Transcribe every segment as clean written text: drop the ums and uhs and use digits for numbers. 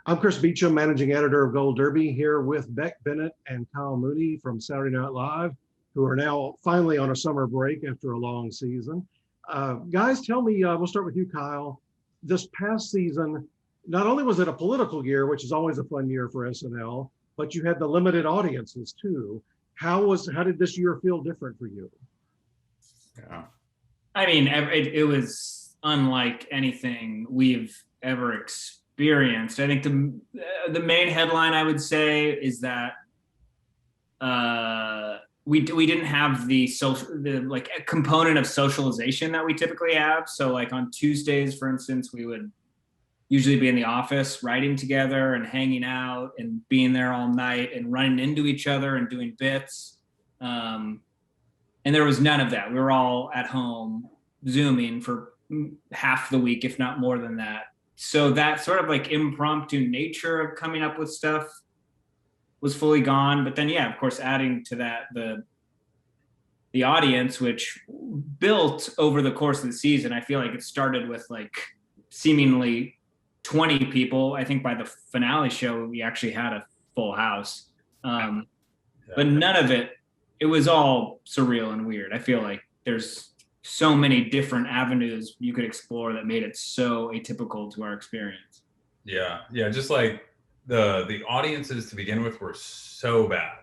I'm Chris Beachum, managing editor of Gold Derby, here with Beck Bennett and Kyle Mooney from Saturday Night Live, who are now finally on a summer break after a long season. Guys, tell me, we'll start with you, Kyle. This past season, not only was it a political year, which is always a fun year for SNL, but you had the limited audiences too. How did this year feel different for you? Yeah. I mean, it was unlike anything we've ever experienced. I think the main headline I would say is that we didn't have the component of socialization that we typically have. So like on Tuesdays, for instance, we would usually be in the office writing together and hanging out and being there all night and running into each other and doing bits. And there was none of that. We were all at home Zooming for half the week, if not more than that. So that sort of like impromptu nature of coming up with stuff was fully gone. But then, yeah, of course, adding to that the audience, which built over the course of the season. I feel like it started with like seemingly 20 people. I think by the finale show, we actually had a full house. But none of it was all surreal and weird. I feel like there's so many different avenues you could explore that made it so atypical to our experience. Yeah, just like the audiences to begin with were so bad.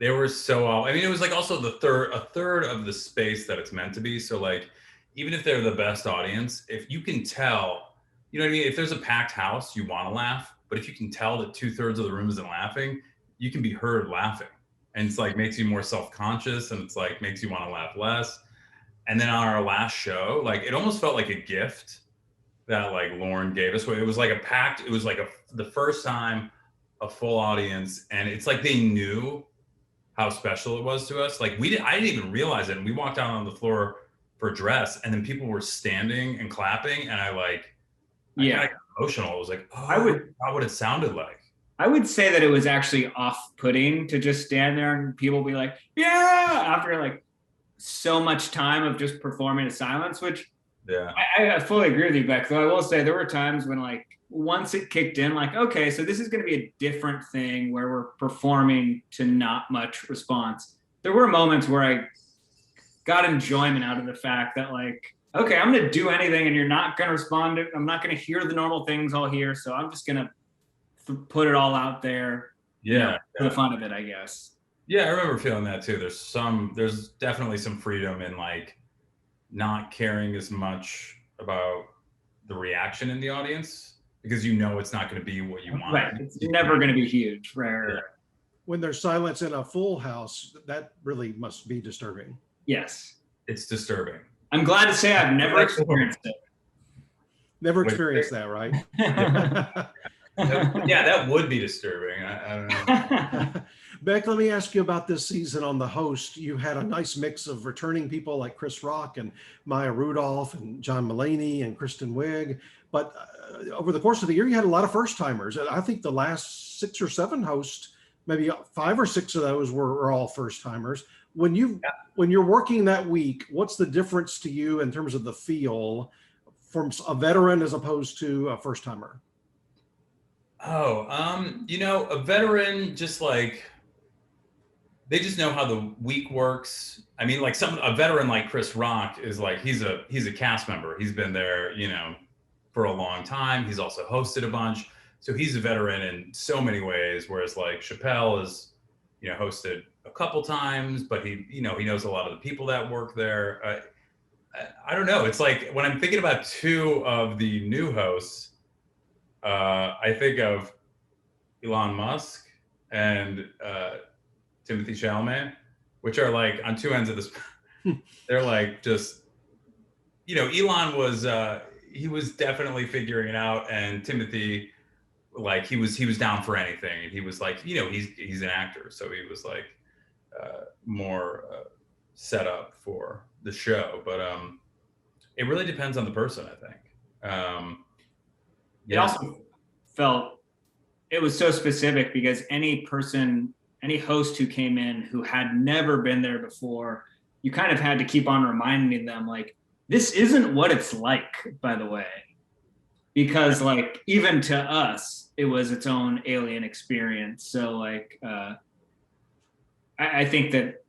They were so, I mean, it was like also a third of the space that it's meant to be. So like, even if they're the best audience, if you can tell, you know what I mean? If there's a packed house, you want to laugh, but if you can tell that 2/3 of the room isn't laughing, you can be heard laughing. And it's like, makes you more self-conscious, and it's like, makes you want to laugh less. And then on our last show, like, it almost felt like a gift that like Lauren gave us. It was like the first time a full audience, and it's like they knew how special it was to us. Like I didn't even realize it. And we walked out on the floor for dress, and then people were standing and clapping, and I got emotional. It was like, oh, I forgot what it sounded like. I would say that it was actually off-putting to just stand there and people be like, yeah, after like so much time of just performing in silence, which I fully agree with you, Beck. Though I will say there were times when like once it kicked in, like, okay, so this is going to be a different thing where we're performing to not much response. There were moments where I got enjoyment out of the fact that like, okay, I'm going to do anything and you're not going to respond. I'm not going to hear the normal things I'll hear. So I'm just going to put it all out there. For the fun of it, I guess. Yeah, I remember feeling that too. There's definitely some freedom in like not caring as much about the reaction in the audience, because you know it's not going to be what you want. Right. It's never going to be huge. Right. Yeah. When there's silence in a full house, that really must be disturbing. Yes. It's disturbing. I'm gled to say I've never experienced it. Never experienced that, right? Yeah, that would be disturbing. I don't know. Beck, let me ask you about this season on the host. You had a nice mix of returning people like Chris Rock and Maya Rudolph and John Mulaney and Kristen Wiig. But over the course of the year, you had a lot of first-timers. I think the last 6 or 7 hosts, maybe 5 or 6 of those were all first-timers. When you're working that week, what's the difference to you in terms of the feel from a veteran as opposed to a first-timer? Oh, a veteran, just like, they just know how the week works. I mean, like a veteran like Chris Rock is like, he's a cast member. He's been there, for a long time. He's also hosted a bunch. So he's a veteran in so many ways. Whereas like Chappelle is, hosted a couple times, but he knows a lot of the people that work there. I don't know. It's like when I'm thinking about 2 of the new hosts, I think of Elon Musk and Timothy Chalamet, which are like on 2 ends of this. They're like just, Elon was he was definitely figuring it out, and Timothy, like he was down for anything, and he was like, he's an actor, so he was like more set up for the show. But it really depends on the person, I think. It also felt, it was so specific because any host who came in who had never been there before, you kind of had to keep on reminding them, like, this isn't what it's like, by the way. Because like, even to us, it was its own alien experience. So like, I think that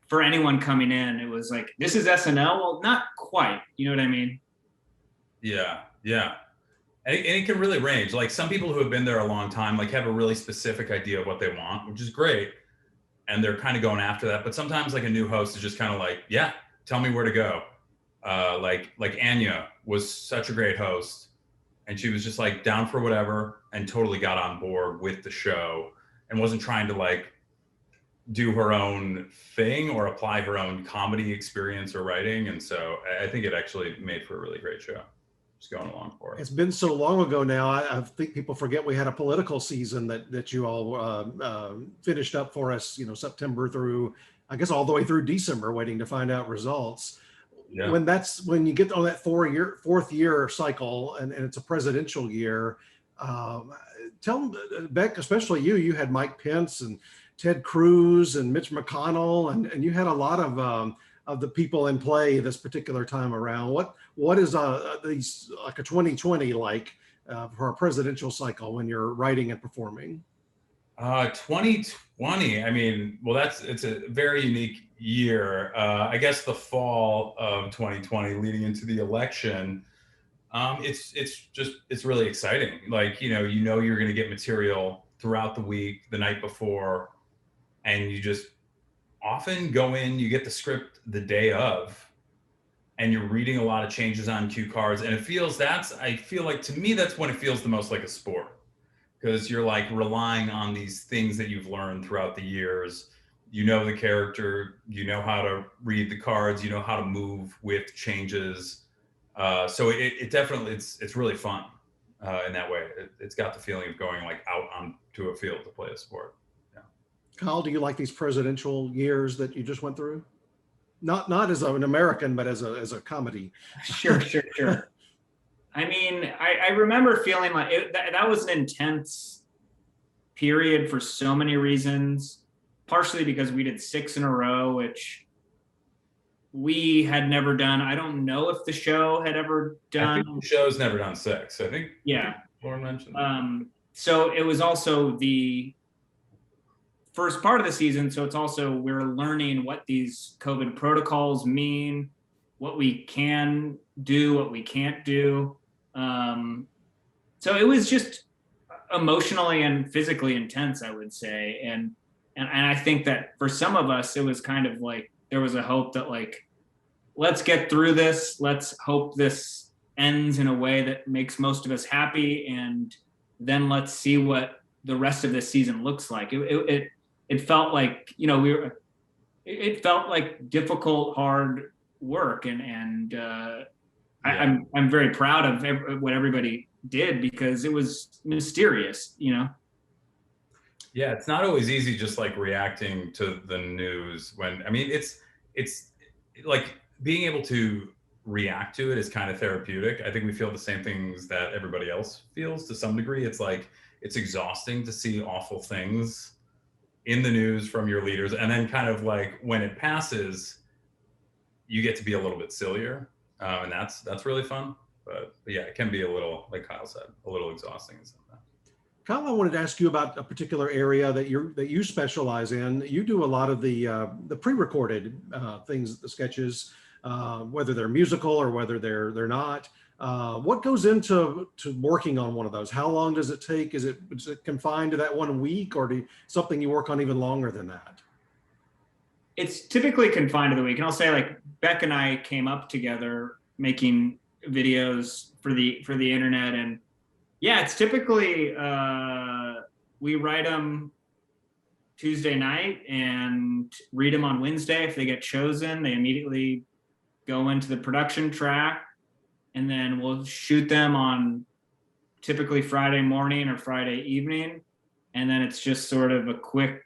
for anyone coming in, it was like, this is SNL. Well, not quite. You know what I mean? Yeah, yeah. And it can really range. Like some people who have been there a long time, like have a really specific idea of what they want, which is great. And they're kind of going after that. But sometimes like a new host is just kind of like, yeah, tell me where to go. Like Anya was such a great host, and she was just like down for whatever and totally got on board with the show and wasn't trying to like do her own thing or apply her own comedy experience or writing. And so I think it actually made for a really great show. Just going along for it. It's been so long ago now. I think people forget we had a political season that you all finished up for us. You know, September through, I guess, all the way through December, waiting to find out results. Yeah. When you get on that fourth year cycle, and it's a presidential year. Tell Beck, especially you had Mike Pence and Ted Cruz and Mitch McConnell, and you had a lot of the people in play this particular time around. What is these like a 2020 like for a presidential cycle when you're writing and performing? 2020. I mean, well, it's a very unique year. I guess the fall of 2020, leading into the election, it's really exciting. Like you know you're going to get material throughout the week, the night before, and you just often go in, you get the script the day of, and you're reading a lot of changes on cue cards. And I feel like to me, that's when it feels the most like a sport, because you're like relying on these things that you've learned throughout the years. You know the character, you know how to read the cards, you know how to move with changes. So it definitely, it's really fun in that way. It's got the feeling of going like out onto a field to play a sport. Kyle, do you like these presidential years that you just went through? Not as an American, but as a comedy. Sure. I mean, I remember feeling like that was an intense period for so many reasons, partially because we did 6 in a row, which we had never done. I don't know if the show had ever done. I think the show's never done 6. I think. Yeah. Lauren mentioned. So it was also the first part of the season. So it's also, we're learning what these COVID protocols mean, what we can do, what we can't do. So it was just emotionally and physically intense, I would say. And I think that for some of us, it was kind of like, there was a hope that like, let's get through this. Let's hope this ends in a way that makes most of us happy. And then let's see what the rest of this season looks like. It felt like, you know, it felt like difficult, hard work. And I'm very proud of what everybody did, because it was mysterious, you know? Yeah, it's not always easy just like reacting to the news when, I mean, it's like being able to react to it is kind of therapeutic. I think we feel the same things that everybody else feels to some degree. It's like, it's exhausting to see awful things in the news from your leaders. And then kind of like when it passes, you get to be a little bit sillier. And that's really fun. But yeah, it can be a little, like Kyle said, a little exhausting sometimes. Kyle, I wanted to ask you about a particular area that you specialize in. You do a lot of the pre-recorded things, the sketches, whether they're musical or whether they're not. What goes into working on one of those? How long does it take? Is it confined to that 1 week, or something you work on even longer than that? It's typically confined to the week. And I'll say, like, Beck and I came up together making videos for the internet, and yeah, it's typically we write them Tuesday night and read them on Wednesday. If they get chosen, they immediately go into the production track, and then we'll shoot them on typically Friday morning or Friday evening. And then it's just sort of a quick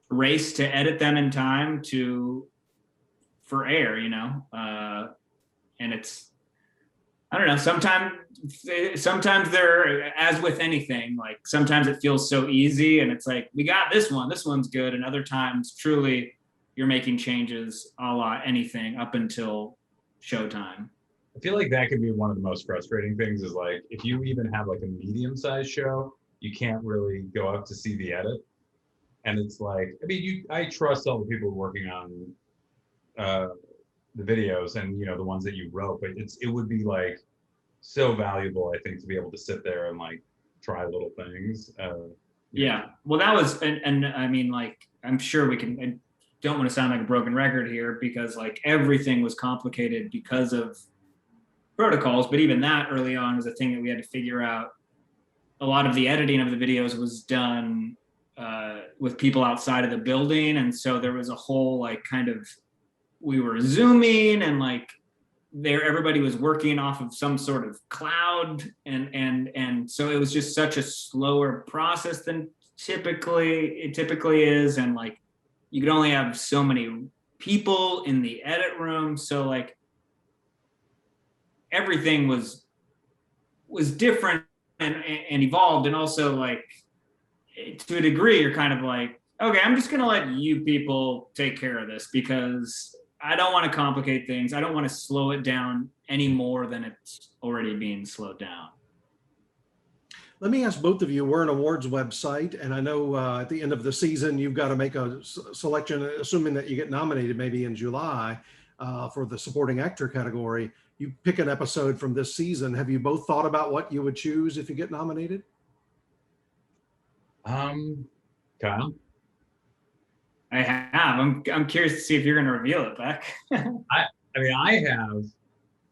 race to edit them in time for air, you know? And it's, I don't know, sometimes they're, as with anything, like sometimes it feels so easy and it's like, we got this one's good. And other times truly you're making changes a la anything up until showtime. I feel like that could be one of the most frustrating things is like if you even have like a medium-sized show, you can't really go up to see the edit. And it's like, I mean, I trust all the people working on the videos and the ones that you wrote, but it would be like so valuable, I think, to be able to sit there and like try little things. Yeah, well, that was, and I mean, like, I'm sure we can. I don't want to sound like a broken record here because like everything was complicated because of protocols, but even that early on was a thing that we had to figure out. A lot of the editing of the videos was done with people outside of the building, and so there was a whole like kind of, we were zooming and like everybody was working off of some sort of cloud, and so it was just such a slower process than it typically is, and like you could only have so many people in the edit room, so like everything was different and evolved, and also like to a degree you're kind of like, okay, I'm just gonna let you people take care of this because I don't want to complicate things. I don't want to slow it down any more than it's already being slowed down. Let me ask both of you, we're an awards website, and I know at the end of the season, you've got to make a selection, assuming that you get nominated maybe in July for the supporting actor category. You pick an episode from this season. Have you both thought about what you would choose if you get nominated? Kyle? I have. I'm curious to see if you're going to reveal it, Beck. I mean, I have,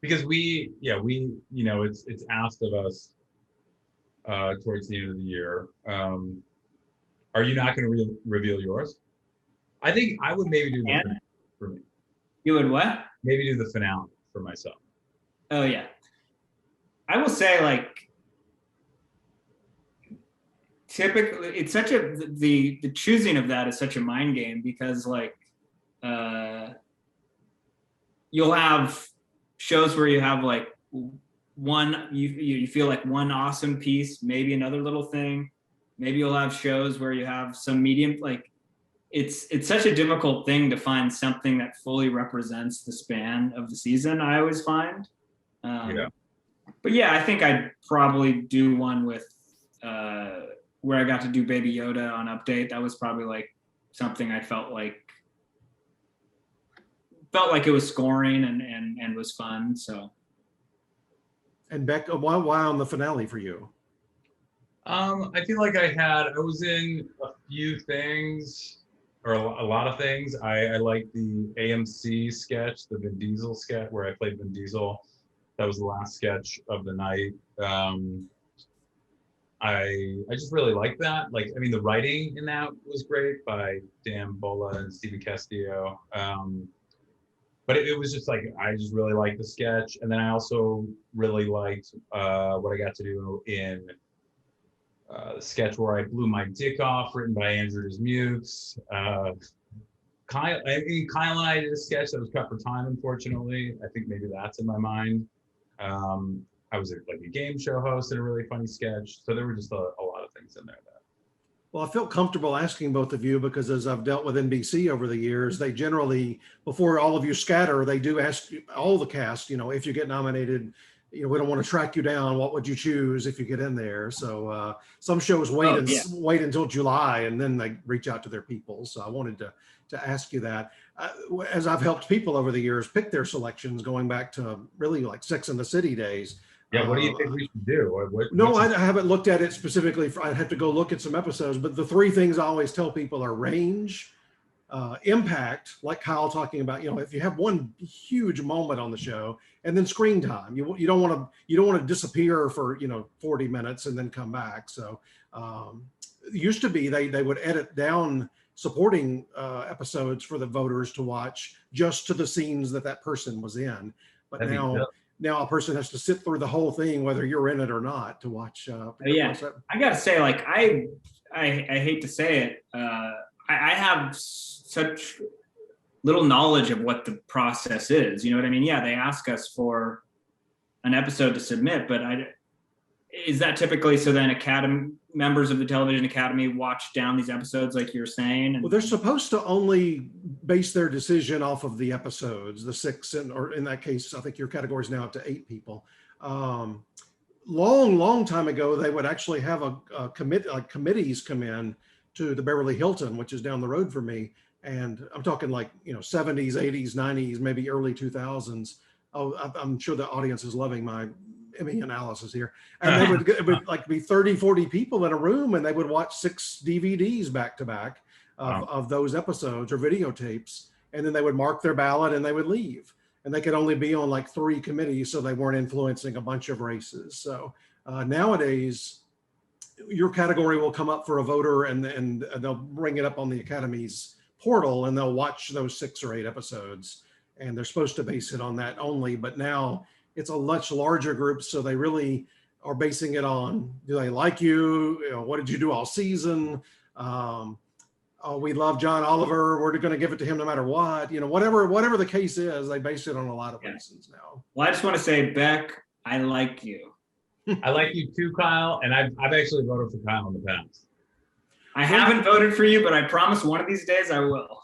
because it's asked of us towards the end of the year. Are you not going to reveal yours? I think I would maybe do the finale for me. You would what? Maybe do the finale for myself. Oh yeah. I will say, like, typically it's such a the choosing of that is such a mind game because like you'll have shows where you have like one you feel like one awesome piece, maybe another little thing. Maybe you'll have shows where you have some medium, like it's such a difficult thing to find something that fully represents the span of the season, I always find. But yeah, I think I'd probably do one with where I got to do Baby Yoda on Update. That was probably like something I felt like it was scoring and was fun. So. And Beck, why on the finale for you? I feel like I was in a few things, or a lot of things. I like the AMC sketch, the Vin Diesel sketch where I played Vin Diesel. That was the last sketch of the night. I just really like that. Like, I mean, the writing in that was great by Dan Bola and Stephen Castillo. But it was just like, I just really liked the sketch. And then I also really liked what I got to do in the sketch where I blew my dick off, written by Andrew Dismukes. Kyle and I did a sketch that was cut for time, unfortunately. I think maybe that's in my mind. I was like a game show host in a really funny sketch. So there were just a lot of things in there. Well, I felt comfortable asking both of you because as I've dealt with NBC over the years, they generally, before all of you scatter, they do ask all the cast, if you get nominated, we don't want to track you down. What would you choose if you get in there? So some shows wait until July and then they reach out to their people. So I wanted to ask you that. As I've helped people over the years pick their selections, going back to really like Sex and the City days. Yeah, what do you think we should do? I haven't looked at it specifically. I'd have to go look at some episodes, but the three things I always tell people are range, impact, like Kyle talking about, if you have one huge moment on the show, and then screen time. You don't want to disappear for 40 minutes and then come back. So it used to be they would edit down supporting episodes for the voters to watch just to the scenes that person was in. But now a person has to sit through the whole thing, whether you're in it or not, to watch. I gotta say, like I hate to say it, I have such little knowledge of what the process is. You know what I mean? Yeah, they ask us for an episode to submit, but is that typically so then members of the television academy watch down these episodes like you're saying? Well, they're supposed to only base their decision off of the episodes, the 6, or in that case, I think your category is now up to 8 people. Long time ago, they would actually have a committees come in to the Beverly Hilton, which is down the road from me. And I'm talking like, 70s, 80s, 90s, maybe early 2000s. Oh, I'm sure the audience is loving my Emmy analysis here. And it would like be 30, 40 people in a room, and they would watch 6 DVDs back to back of those episodes or videotapes. And then they would mark their ballot and they would leave. And they could only be on like 3 committees, so they weren't influencing a bunch of races. So nowadays, your category will come up for a voter, and they'll bring it up on the Academy's portal, and they'll watch those 6 or 8 episodes. And they're supposed to base it on that only. But now it's a much larger group, so they really are basing it on, do they like you? What did you do all season? Oh, we love John Oliver. We're going to give it to him no matter what. Whatever the case is, they base it on a lot of reasons now. Well, I just want to say, Beck, I like you. I like you too, Kyle. And I've actually voted for Kyle in the past. I haven't voted for you, but I promise one of these days I will.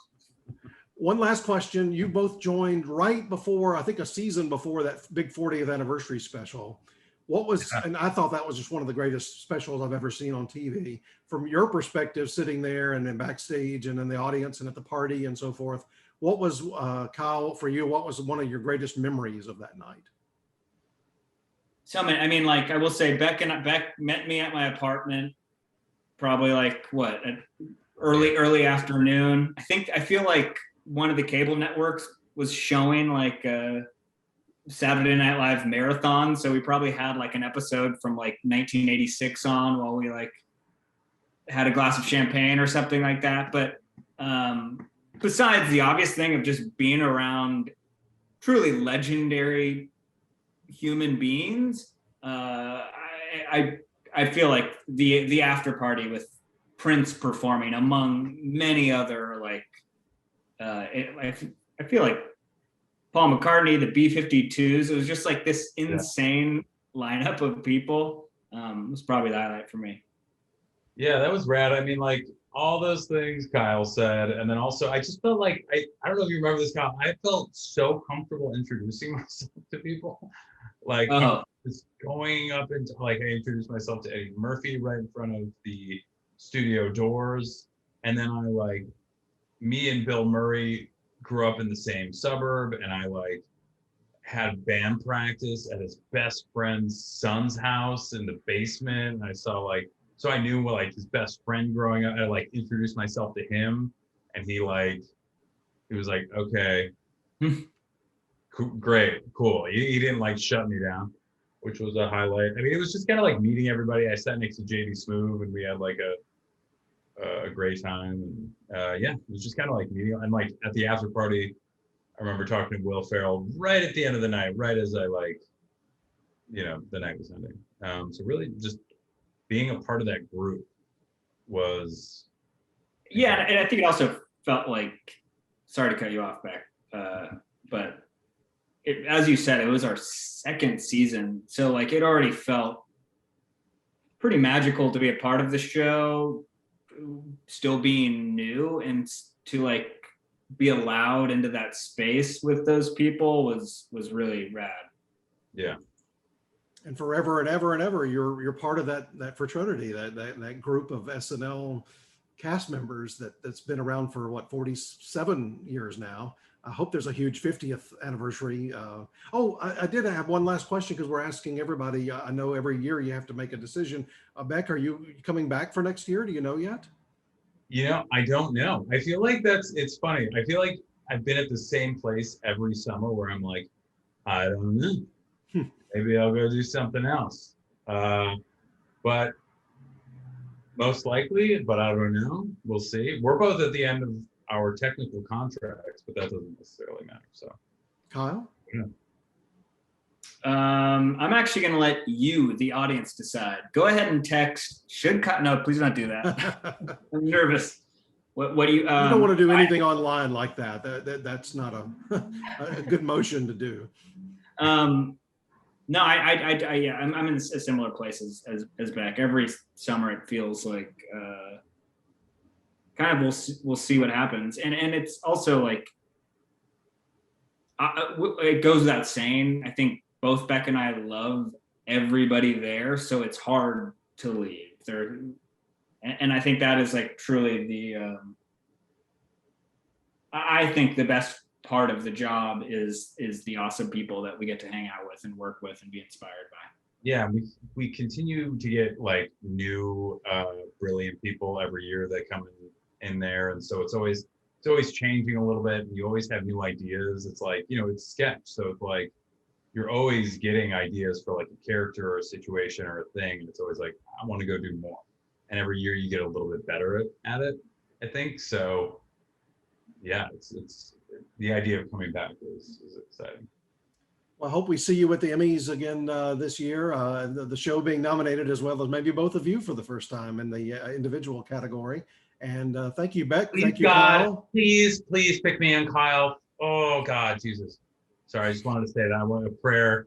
One last question. You both joined right before, I think a season before that big 40th anniversary special. And I thought that was just one of the greatest specials I've ever seen on TV. From your perspective, sitting there and then backstage and in the audience and at the party and so forth, what was, Kyle, for you, what was one of your greatest memories of that night? So, I mean, like I will say, Beck met me at my apartment, probably like early afternoon. I feel like one of the cable networks was showing like a Saturday Night Live marathon. So we probably had like an episode from like 1986 on while we like had a glass of champagne or something like that. But besides the obvious thing of just being around truly legendary human beings, I feel like the after party with Prince performing among many other like, I feel like Paul McCartney, the B-52s. It was just like this insane lineup of people. It was probably the highlight for me. Yeah, that was rad. I mean, like all those things Kyle said, and then also I just felt like I don't know if you remember this, Kyle. I felt so comfortable introducing myself to people. Like just going up into like I introduced myself to Eddie Murphy right in front of the studio doors, and then me and Bill Murray grew up in the same suburb, and I like had band practice at his best friend's son's house in the basement. And I saw so I knew like his best friend growing up. I like introduced myself to him, and he was like, okay, great, cool. He didn't like shut me down, which was a highlight. I mean, it was just kind of like meeting everybody. I sat next to JD Smoove, and we had like a great time. And it was just kind of like meeting. And like at the after party, I remember talking to Will Ferrell right at the end of the night, right as I the night was ending. So really just being a part of that group was. Yeah, and I think it also felt like, sorry to cut you off, Beck, but as you said, it was our 2nd season. So like it already felt pretty magical to be a part of the show, still being new, and to like be allowed into that space with those people was really rad. Yeah. And forever and ever and ever, you're part of that fraternity, that group of SNL cast members that's been around for 47 years now. I hope there's a huge 50th anniversary. I did have one last question, because we're asking everybody. I know every year you have to make a decision. Beck, are you coming back for next year? Do you know yet? I don't know. I feel like it's funny. I feel like I've been at the same place every summer where I'm like, I don't know. Maybe I'll go do something else. But most likely, but I don't know. We'll see. We're both at the end of our technical contracts, but that doesn't necessarily matter. So, Kyle? Yeah. I'm actually going to let you, the audience, decide. Go ahead and text. No, please don't do that. I'm nervous. What do you? You don't want to do anything online like that. That's not a good motion to do. No, yeah, I'm in a similar place as Beck. Every summer it feels like kind of we'll see what happens, and it's also like it goes without saying. I think both Beck and I love everybody there, so it's hard to leave. And I think that is like truly I think the best part of the job is the awesome people that we get to hang out with and work with and be inspired by. Yeah, we continue to get like new brilliant people every year that come in there, and so it's always changing a little bit, and you always have new ideas. It's like, you know, it's sketch, so it's like you're always getting ideas for like a character or a situation or a thing, and it's always like, I want to go do more. And every year you get a little bit better at it, I think. So yeah, it's the idea of coming back is exciting. Well, I hope we see you at the Emmys again this year. The show being nominated, as well as maybe both of you for the first time in the individual category. And thank you, Beck. Please, Thank you, God, Kyle. please pick me and Kyle. Oh God, Jesus. Sorry, I just wanted to say that. I want a prayer